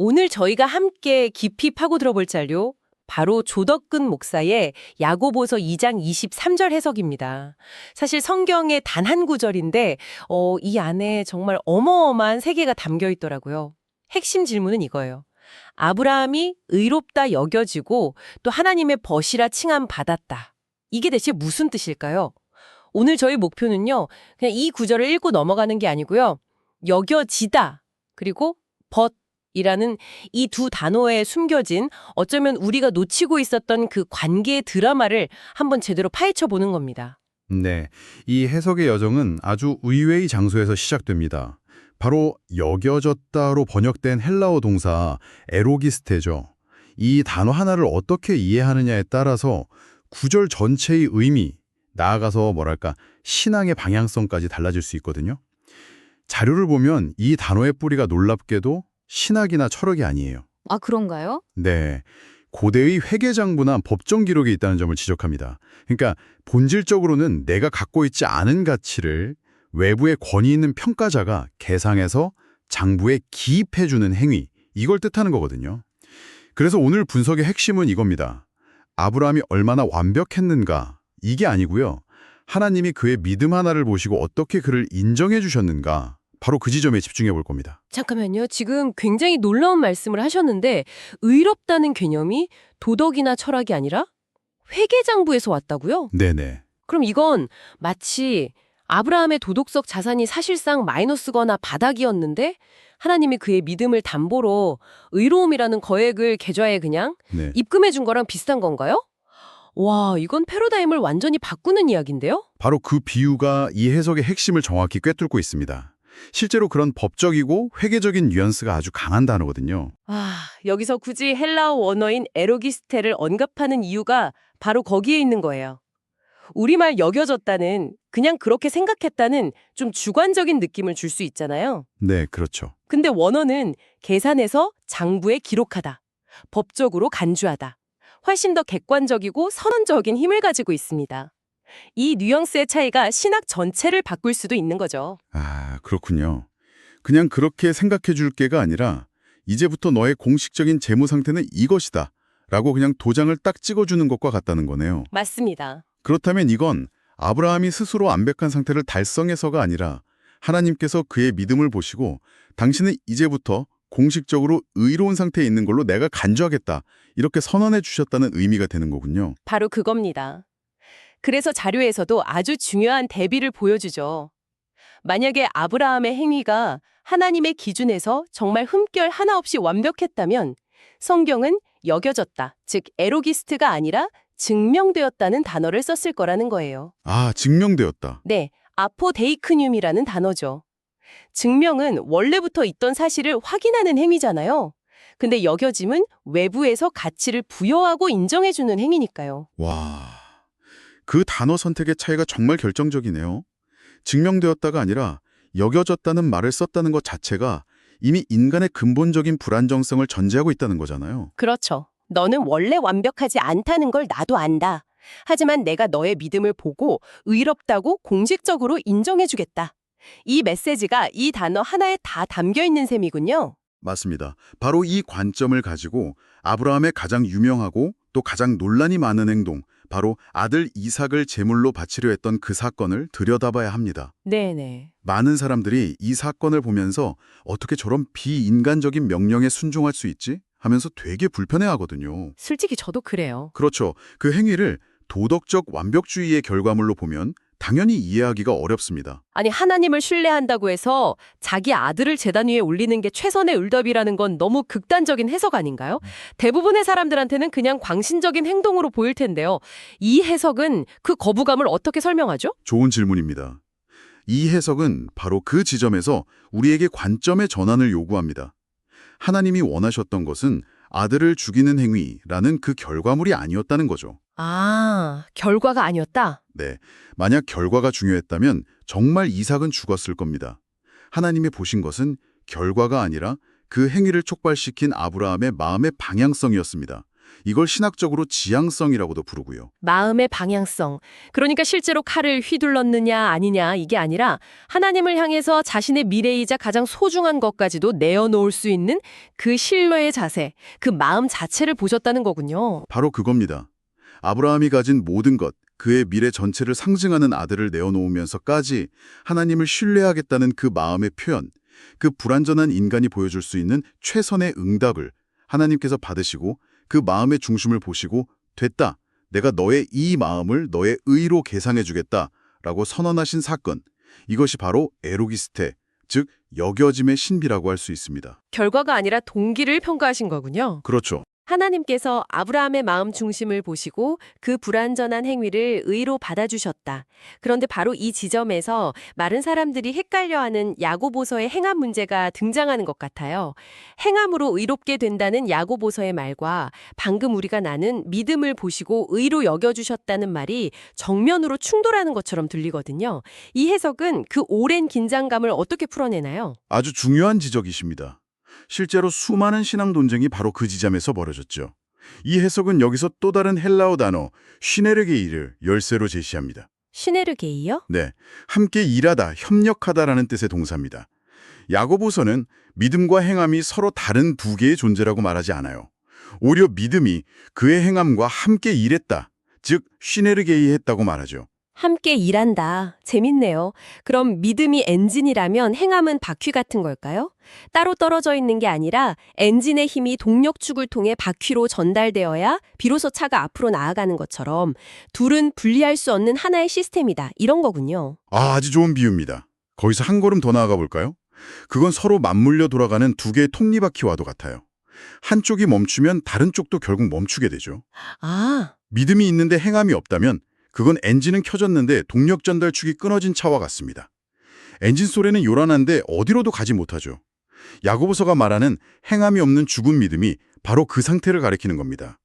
오늘 저희가 함께 깊이 파고 들어볼 자료, 바로 조덕근 목사의 야고보서 2장 23절 해석입니다. 사실 성경의 단 한 구절인데 이 안에 정말 어마어마한 세계가 담겨 있더라고요. 핵심 질문은 이거예요. 아브라함이 의롭다 여겨지고 또 하나님의 벗이라 칭함 받았다. 이게 대체 무슨 뜻일까요? 오늘 저희 목표는요, 그냥 이 구절을 읽고 넘어가는 게 아니고요. 여겨지다, 그리고 벗이라는 이 두 단어에 숨겨진 어쩌면 우리가 놓치고 있었던 그 관계의 드라마를 한번 제대로 파헤쳐 보는 겁니다. 네, 이 해석의 여정은 아주 의외의 장소에서 시작됩니다. 바로 여겨졌다로 번역된 헬라어 동사 에로기스테죠. 이 단어 하나를 어떻게 이해하느냐에 따라서 구절 전체의 의미, 나아가서 신앙의 방향성까지 달라질 수 있거든요. 자료를 보면 이 단어의 뿌리가 놀랍게도 신학이나 철학이 아니에요. 아, 그런가요? 네, 고대의 회계장부나 법정 기록에 있다는 점을 지적합니다. 그러니까 본질적으로는 내가 갖고 있지 않은 가치를 외부의 권위 있는 평가자가 계상해서 장부에 기입해주는 행위, 이걸 뜻하는 거거든요. 그래서 오늘 분석의 핵심은 이겁니다. 아브라함이 얼마나 완벽했는가, 이게 아니고요. 하나님이 그의 믿음 하나를 보시고 어떻게 그를 인정해 주셨는가, 바로 그 지점에 집중해 볼 겁니다. 잠깐만요. 지금 굉장히 놀라운 말씀을 하셨는데 의롭다는 개념이 도덕이나 철학이 아니라 회계장부에서 왔다고요? 네네. 그럼 이건 마치 아브라함의 도덕적 자산이 사실상 마이너스거나 바닥이었는데 하나님이 그의 믿음을 담보로 의로움이라는 거액을 계좌에 그냥 네. 입금해 준 거랑 비슷한 건가요? 와, 이건 패러다임을 완전히 바꾸는 이야기인데요? 바로 그 비유가 이 해석의 핵심을 정확히 꿰뚫고 있습니다. 실제로 그런 법적이고 회계적인 뉘앙스가 아주 강한 단어거든요. 여기서 굳이 헬라어 원어인 에로기스테를 언급하는 이유가 바로 거기에 있는 거예요. 우리말 여겨졌다는, 그냥 그렇게 생각했다는 좀 주관적인 느낌을 줄 수 있잖아요. 네, 그렇죠. 근데 원어는 계산해서 장부에 기록하다, 법적으로 간주하다, 훨씬 더 객관적이고 선언적인 힘을 가지고 있습니다. 이 뉘앙스의 차이가 신학 전체를 바꿀 수도 있는 거죠. 아, 그렇군요. 그냥 그렇게 생각해 줄 게가 아니라 이제부터 너의 공식적인 재무 상태는 이것이다 라고 그냥 도장을 딱 찍어주는 것과 같다는 거네요. 맞습니다. 그렇다면 이건 아브라함이 스스로 완벽한 상태를 달성해서가 아니라 하나님께서 그의 믿음을 보시고 당신은 이제부터 공식적으로 의로운 상태에 있는 걸로 내가 간주하겠다, 이렇게 선언해 주셨다는 의미가 되는 거군요. 바로 그겁니다. 그래서 자료에서도 아주 중요한 대비를 보여주죠. 만약에 아브라함의 행위가 하나님의 기준에서 정말 흠결 하나 없이 완벽했다면 성경은 여겨졌다, 즉 에로기스트가 아니라 증명되었다는 단어를 썼을 거라는 거예요. 아, 증명되었다. 네, 아포데이크늄이라는 단어죠. 증명은 원래부터 있던 사실을 확인하는 행위잖아요. 근데 여겨짐은 외부에서 가치를 부여하고 인정해주는 행위니까요. 와, 그 단어 선택의 차이가 정말 결정적이네요. 증명되었다가 아니라 여겨졌다는 말을 썼다는 것 자체가 이미 인간의 근본적인 불안정성을 전제하고 있다는 거잖아요. 그렇죠. 너는 원래 완벽하지 않다는 걸 나도 안다. 하지만 내가 너의 믿음을 보고 의롭다고 공식적으로 인정해주겠다. 이 메시지가 이 단어 하나에 다 담겨 있는 셈이군요. 맞습니다. 바로 이 관점을 가지고 아브라함의 가장 유명하고 또 가장 논란이 많은 행동, 바로 아들 이삭을 제물로 바치려 했던 그 사건을 들여다봐야 합니다. 네네. 많은 사람들이 이 사건을 보면서 어떻게 저런 비인간적인 명령에 순종할 수 있지? 하면서 되게 불편해하거든요. 솔직히 저도 그래요. 그렇죠. 그 행위를 도덕적 완벽주의의 결과물로 보면 당연히 이해하기가 어렵습니다. 아니, 하나님을 신뢰한다고 해서 자기 아들을 제단 위에 올리는 게 최선의 의답이라는 건 너무 극단적인 해석 아닌가요? 대부분의 사람들한테는 그냥 광신적인 행동으로 보일 텐데요. 이 해석은 그 거부감을 어떻게 설명하죠? 좋은 질문입니다. 이 해석은 바로 그 지점에서 우리에게 관점의 전환을 요구합니다. 하나님이 원하셨던 것은 아들을 죽이는 행위라는 그 결과물이 아니었다는 거죠. 결과가 아니었다? 네, 만약 결과가 중요했다면 정말 이삭은 죽었을 겁니다. 하나님이 보신 것은 결과가 아니라 그 행위를 촉발시킨 아브라함의 마음의 방향성이었습니다. 이걸 신학적으로 지향성이라고도 부르고요. 마음의 방향성. 그러니까 실제로 칼을 휘둘렀느냐 아니냐 이게 아니라 하나님을 향해서 자신의 미래이자 가장 소중한 것까지도 내어놓을 수 있는 그 신뢰의 자세, 그 마음 자체를 보셨다는 거군요. 바로 그겁니다. 아브라함이 가진 모든 것, 그의 미래 전체를 상징하는 아들을 내어놓으면서까지 하나님을 신뢰하겠다는 그 마음의 표현, 그 불완전한 인간이 보여줄 수 있는 최선의 응답을 하나님께서 받으시고 그 마음의 중심을 보시고 됐다. 내가 너의 이 마음을 너의 의로 계상해 주겠다. 라고 선언하신 사건. 이것이 바로 에로기스테, 즉 여겨짐의 신비라고 할 수 있습니다. 결과가 아니라 동기를 평가하신 거군요. 그렇죠. 하나님께서 아브라함의 마음 중심을 보시고 그 불완전한 행위를 의로 받아주셨다. 그런데 바로 이 지점에서 많은 사람들이 헷갈려하는 야고보서의 행함 문제가 등장하는 것 같아요. 행함으로 의롭게 된다는 야고보서의 말과 방금 우리가 나눈 믿음을 보시고 의로 여겨주셨다는 말이 정면으로 충돌하는 것처럼 들리거든요. 이 해석은 그 오랜 긴장감을 어떻게 풀어내나요? 아주 중요한 지적이십니다. 실제로 수많은 신앙 논쟁이 바로 그 지점에서 벌어졌죠. 이 해석은 여기서 또 다른 헬라어 단어 시네르게이를 열쇠로 제시합니다. 시네르게이요? 네, 함께 일하다, 협력하다라는 뜻의 동사입니다. 야고보서는 믿음과 행함이 서로 다른 두 개의 존재라고 말하지 않아요. 오히려 믿음이 그의 행함과 함께 일했다, 즉 시네르게이했다고 말하죠. 함께 일한다. 재밌네요. 그럼 믿음이 엔진이라면 행함은 바퀴 같은 걸까요? 따로 떨어져 있는 게 아니라 엔진의 힘이 동력축을 통해 바퀴로 전달되어야 비로소 차가 앞으로 나아가는 것처럼 둘은 분리할 수 없는 하나의 시스템이다. 이런 거군요. 아주 좋은 비유입니다. 거기서 한 걸음 더 나아가 볼까요? 그건 서로 맞물려 돌아가는 두 개의 톱니바퀴와도 같아요. 한쪽이 멈추면 다른 쪽도 결국 멈추게 되죠. 아, 믿음이 있는데 행함이 없다면 그건 엔진은 켜졌는데 동력 전달축이 끊어진 차와 같습니다. 엔진 소리는 요란한데 어디로도 가지 못하죠. 야고보서가 말하는 행함이 없는 죽은 믿음이 바로 그 상태를 가리키는 겁니다.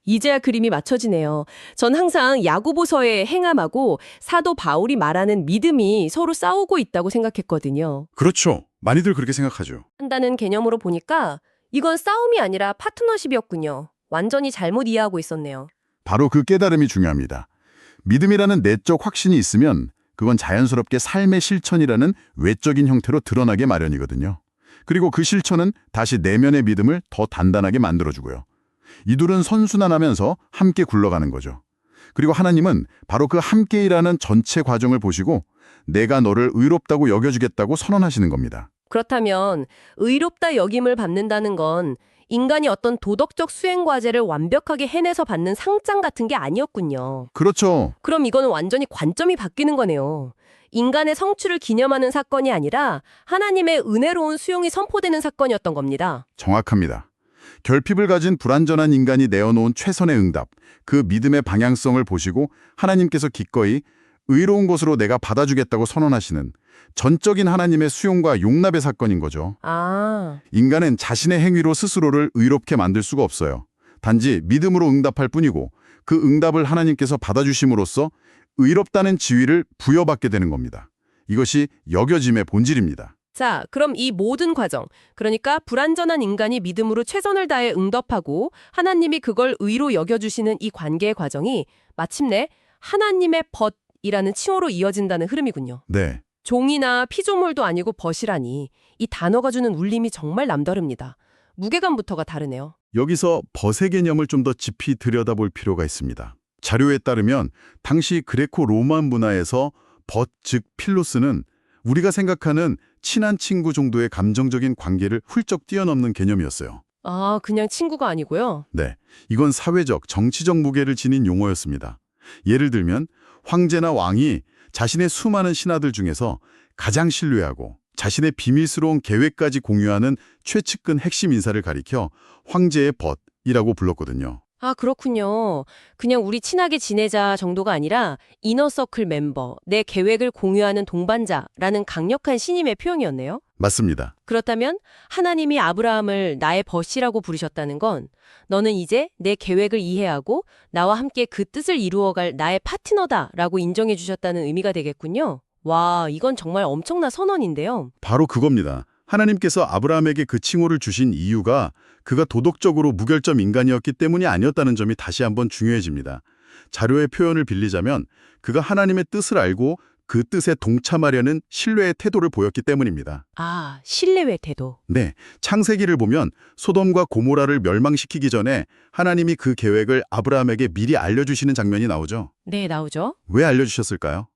이제야 그림이 맞춰지네요. 전 항상 야고보서의 행함하고 사도 바울이 말하는 믿음이 서로 싸우고 있다고 생각했거든요. 그렇죠. 많이들 그렇게 생각하죠. 한다는 개념으로 보니까 이건 싸움이 아니라 파트너십이었군요. 완전히 잘못 이해하고 있었네요. 바로 그 깨달음이 중요합니다. 믿음이라는 내적 확신이 있으면 그건 자연스럽게 삶의 실천이라는 외적인 형태로 드러나게 마련이거든요. 그리고 그 실천은 다시 내면의 믿음을 더 단단하게 만들어주고요. 이 둘은 선순환하면서 함께 굴러가는 거죠. 그리고 하나님은 바로 그 함께 일하는 전체 과정을 보시고 내가 너를 의롭다고 여겨주겠다고 선언하시는 겁니다. 그렇다면 의롭다 여김을 받는다는 건 인간이 어떤 도덕적 수행 과제를 완벽하게 해내서 받는 상장 같은 게 아니었군요. 그렇죠. 그럼 이거는 완전히 관점이 바뀌는 거네요. 인간의 성취를 기념하는 사건이 아니라 하나님의 은혜로운 수용이 선포되는 사건이었던 겁니다. 정확합니다. 결핍을 가진 불완전한 인간이 내어놓은 최선의 응답, 그 믿음의 방향성을 보시고 하나님께서 기꺼이 의로운 것으로 내가 받아주겠다고 선언하시는 전적인 하나님의 수용과 용납의 사건인 거죠. 인간은 자신의 행위로 스스로를 의롭게 만들 수가 없어요. 단지 믿음으로 응답할 뿐이고 그 응답을 하나님께서 받아주심으로써 의롭다는 지위를 부여받게 되는 겁니다. 이것이 여겨짐의 본질입니다. 자, 그럼 이 모든 과정, 그러니까 불완전한 인간이 믿음으로 최선을 다해 응답하고 하나님이 그걸 의로 여겨주시는 이 관계의 과정이 마침내 하나님의 벗이라는 칭호로 이어진다는 흐름이군요. 네. 종이나 피조물도 아니고 벗이라니 이 단어가 주는 울림이 정말 남다릅니다. 무게감부터가 다르네요. 여기서 벗의 개념을 좀 더 깊이 들여다볼 필요가 있습니다. 자료에 따르면 당시 그레코 로마 문화에서 벗, 즉 필로스는 우리가 생각하는 친한 친구 정도의 감정적인 관계를 훌쩍 뛰어넘는 개념이었어요. 아, 그냥 친구가 아니고요? 네, 이건 사회적, 정치적 무게를 지닌 용어였습니다. 예를 들면 황제나 왕이 자신의 수많은 신하들 중에서 가장 신뢰하고 자신의 비밀스러운 계획까지 공유하는 최측근 핵심 인사를 가리켜 황제의 벗이라고 불렀거든요. 아, 그렇군요. 그냥 우리 친하게 지내자 정도가 아니라 이너서클 멤버, 내 계획을 공유하는 동반자라는 강력한 신임의 표현이었네요. 맞습니다. 그렇다면 하나님이 아브라함을 나의 벗이라고 부르셨다는 건 너는 이제 내 계획을 이해하고 나와 함께 그 뜻을 이루어갈 나의 파트너다라고 인정해 주셨다는 의미가 되겠군요. 와, 이건 정말 엄청난 선언인데요. 바로 그겁니다. 하나님께서 아브라함에게 그 칭호를 주신 이유가 그가 도덕적으로 무결점 인간이었기 때문이 아니었다는 점이 다시 한번 중요해집니다. 자료의 표현을 빌리자면 그가 하나님의 뜻을 알고 그 뜻에 동참하려는 신뢰의 태도를 보였기 때문입니다. 아, 신뢰의 태도. 네, 창세기를 보면 소돔과 고모라를 멸망시키기 전에 하나님이 그 계획을 아브라함에게 미리 알려주시는 장면이 나오죠. 네, 나오죠. 왜 알려주셨을까요?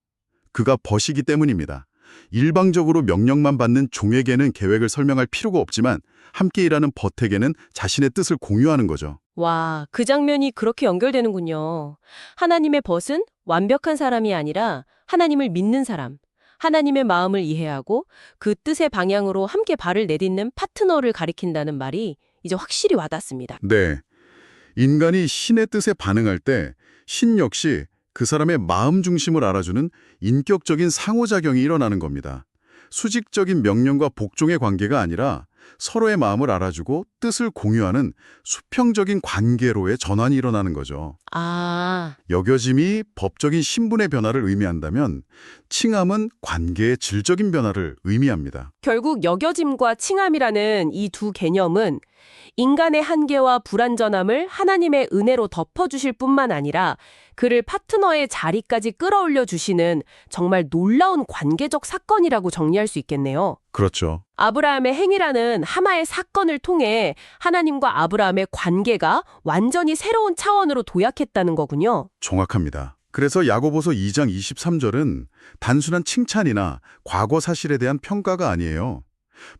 그가 벗이기 때문입니다. 일방적으로 명령만 받는 종에게는 계획을 설명할 필요가 없지만 함께 일하는 벗에게는 자신의 뜻을 공유하는 거죠. 와, 그 장면이 그렇게 연결되는군요. 하나님의 벗은 완벽한 사람이 아니라 하나님을 믿는 사람, 하나님의 마음을 이해하고 그 뜻의 방향으로 함께 발을 내딛는 파트너를 가리킨다는 말이 이제 확실히 와닿습니다. 네, 인간이 신의 뜻에 반응할 때 신 역시 그 사람의 마음 중심을 알아주는 인격적인 상호작용이 일어나는 겁니다. 수직적인 명령과 복종의 관계가 아니라 서로의 마음을 알아주고 뜻을 공유하는 수평적인 관계로의 전환이 일어나는 거죠. 아, 여겨짐이 법적인 신분의 변화를 의미한다면 칭함은 관계의 질적인 변화를 의미합니다. 결국 여겨짐과 칭함이라는 이 두 개념은 인간의 한계와 불완전함을 하나님의 은혜로 덮어주실 뿐만 아니라 그를 파트너의 자리까지 끌어올려 주시는 정말 놀라운 관계적 사건이라고 정리할 수 있겠네요. 그렇죠. 아브라함의 행위라는 하나의 사건을 통해 하나님과 아브라함의 관계가 완전히 새로운 차원으로 도약했다는 거군요. 정확합니다. 그래서 야고보서 2장 23절은 단순한 칭찬이나 과거 사실에 대한 평가가 아니에요.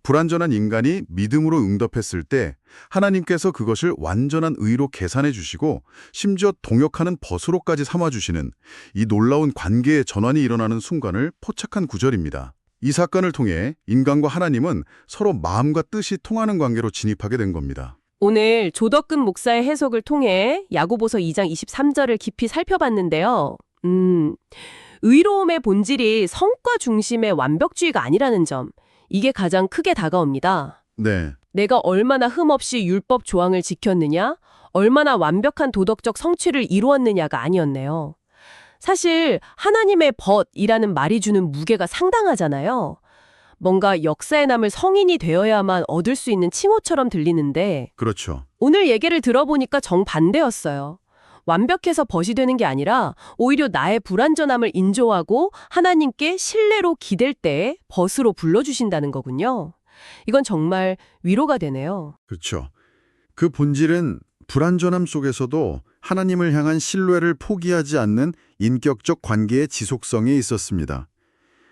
불완전한 인간이 믿음으로 응답했을 때 하나님께서 그것을 완전한 의로 계산해 주시고 심지어 동역하는 벗으로까지 삼아주시는 이 놀라운 관계의 전환이 일어나는 순간을 포착한 구절입니다. 이 사건을 통해 인간과 하나님은 서로 마음과 뜻이 통하는 관계로 진입하게 된 겁니다. 오늘 조덕근 목사의 해석을 통해 야고보서 2장 23절을 깊이 살펴봤는데요. 의로움의 본질이 성과 중심의 완벽주의가 아니라는 점, 이게 가장 크게 다가옵니다. 네, 내가 얼마나 흠없이 율법 조항을 지켰느냐, 얼마나 완벽한 도덕적 성취를 이루었느냐가 아니었네요. 사실 하나님의 벗이라는 말이 주는 무게가 상당하잖아요. 뭔가 역사에 남을 성인이 되어야만 얻을 수 있는 칭호처럼 들리는데 그렇죠. 오늘 얘기를 들어보니까 정반대였어요. 완벽해서 벗이 되는 게 아니라 오히려 나의 불완전함을 인정하고 하나님께 신뢰로 기댈 때 벗으로 불러주신다는 거군요. 이건 정말 위로가 되네요. 그렇죠. 그 본질은 불완전함 속에서도 하나님을 향한 신뢰를 포기하지 않는 인격적 관계의 지속성에 있었습니다.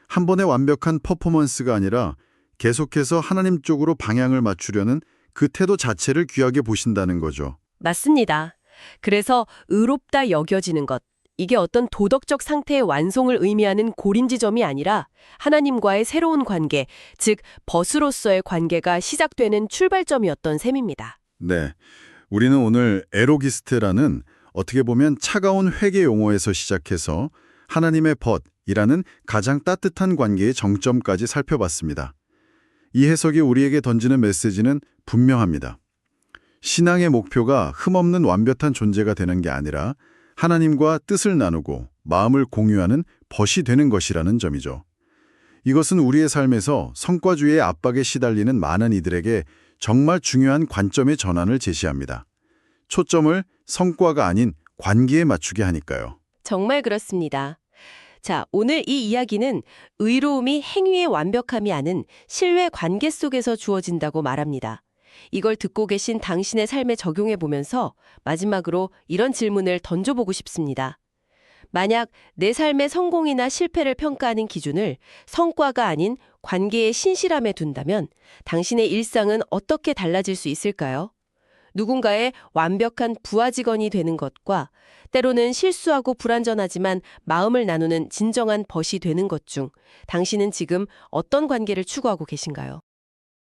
한 번의 완벽한 퍼포먼스가 아니라 계속해서 하나님 쪽으로 방향을 맞추려는 그 태도 자체를 귀하게 보신다는 거죠. 맞습니다. 그래서 의롭다 여겨지는 것, 이게 어떤 도덕적 상태의 완성을 의미하는 고림지점이 아니라 하나님과의 새로운 관계, 즉 벗으로서의 관계가 시작되는 출발점이었던 셈입니다. 네, 우리는 오늘 에로기스테라는 어떻게 보면 차가운 회개 용어에서 시작해서 하나님의 벗이라는 가장 따뜻한 관계의 정점까지 살펴봤습니다. 이 해석이 우리에게 던지는 메시지는 분명합니다. 신앙의 목표가 흠없는 완벽한 존재가 되는 게 아니라 하나님과 뜻을 나누고 마음을 공유하는 벗이 되는 것이라는 점이죠. 이것은 우리의 삶에서 성과주의의 압박에 시달리는 많은 이들에게 정말 중요한 관점의 전환을 제시합니다. 초점을 성과가 아닌 관계에 맞추게 하니까요. 정말 그렇습니다. 자, 오늘 이 이야기는 의로움이 행위의 완벽함이 아닌 신뢰 관계 속에서 주어진다고 말합니다. 이걸 듣고 계신 당신의 삶에 적용해 보면서 마지막으로 이런 질문을 던져보고 싶습니다. 만약 내 삶의 성공이나 실패를 평가하는 기준을 성과가 아닌 관계의 신실함에 둔다면 당신의 일상은 어떻게 달라질 수 있을까요? 누군가의 완벽한 부하 직원이 되는 것과 때로는 실수하고 불완전하지만 마음을 나누는 진정한 벗이 되는 것 중 당신은 지금 어떤 관계를 추구하고 계신가요?